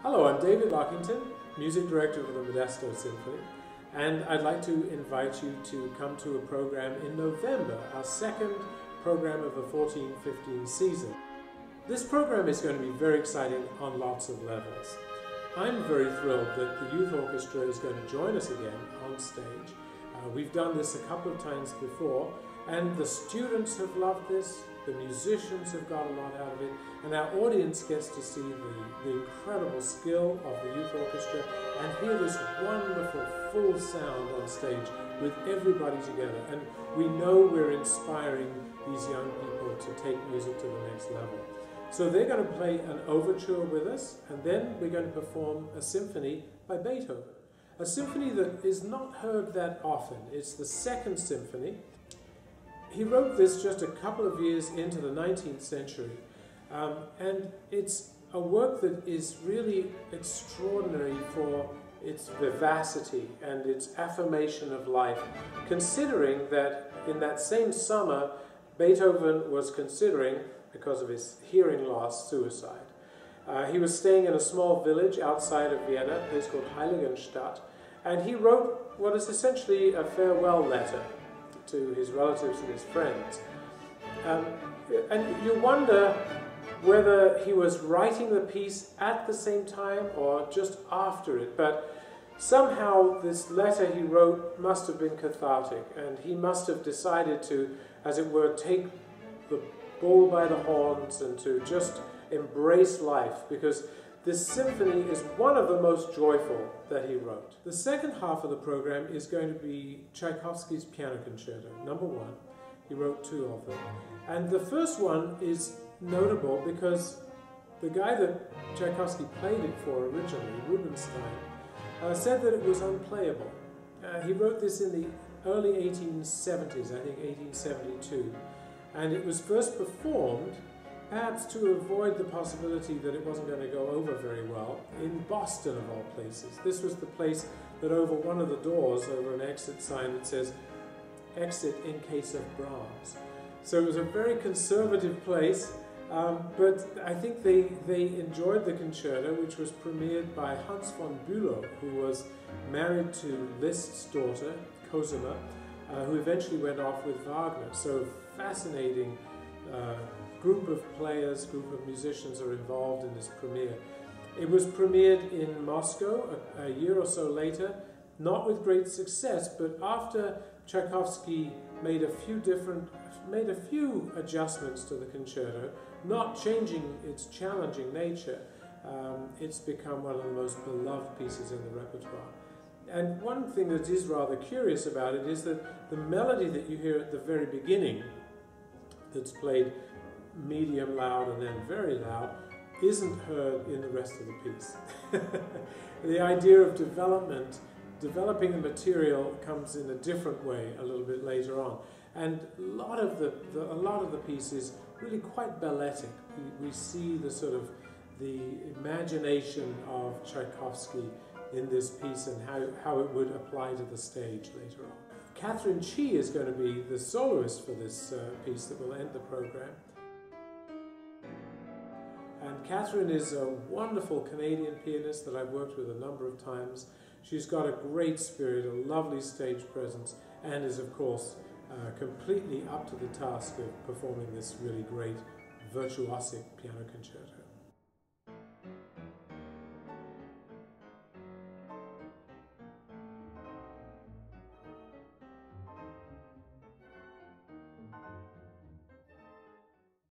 Hello, I'm David Lockington, Music Director for the Modesto Symphony, and I'd like to invite you to come to a program in November, our second program of the 14-15 season. This program is going to be very exciting on lots of levels. I'm very thrilled that the Youth Orchestra is going to join us again on stage. We've done this a couple of times before, and the students have loved this, the musicians have got a lot out of it, and our audience gets to see the incredible skill of the Youth Orchestra and hear this wonderful full sound on stage with everybody together. And we know we're inspiring these young people to take music to the next level. So they're going to play an overture with us, and then we're going to perform a symphony by Beethoven. A symphony that is not heard that often. It's the second symphony. He wrote this just a couple of years into the 19th century, and it's a work that is really extraordinary for its vivacity and its affirmation of life, considering that in that same summer, Beethoven was considering, because of his hearing loss, suicide. He was staying in a small village outside of Vienna, a place called Heiligenstadt, and he wrote what is essentially a farewell letter to his relatives and his friends. And you wonder whether he was writing the piece at the same time or just after it, but somehow this letter he wrote must have been cathartic, and he must have decided to, as it were, take the bull by the horns and to just embrace life, because this symphony is one of the most joyful that he wrote. The second half of the program is going to be Tchaikovsky's Piano Concerto, number 1. He wrote 2 of them. And the first one is notable because the guy that Tchaikovsky played it for originally, Rubinstein, said that it was unplayable. He wrote this in the early 1870s, I think 1872. And it was first performed, perhaps to avoid the possibility that it wasn't going to go over very well, in Boston of all places. This was the place that over one of the doors, over an exit sign that says, "Exit in case of Brahms." So it was a very conservative place, but I think they enjoyed the concerto, which was premiered by Hans von Bülow, who was married to Liszt's daughter, Cosima, who eventually went off with Wagner. So fascinating group of players, group of musicians are involved in this premiere. It was premiered in Moscow a year or so later, not with great success, but after Tchaikovsky made a few adjustments to the concerto, not changing its challenging nature. It's become one of the most beloved pieces in the repertoire. And one thing that is rather curious about it is that the melody that you hear at the very beginning, that's played medium loud and then very loud, isn't heard in the rest of the piece. The idea of developing the material comes in a different way a little bit later on. And a lot of the piece is really quite balletic. We see the sort of the imagination of Tchaikovsky in this piece and how it would apply to the stage later on. Catherine Chi is going to be the soloist for this piece that will end the program. And Catherine is a wonderful Canadian pianist that I've worked with a number of times. She's got a great spirit, a lovely stage presence, and is of course completely up to the task of performing this really great virtuosic piano concerto.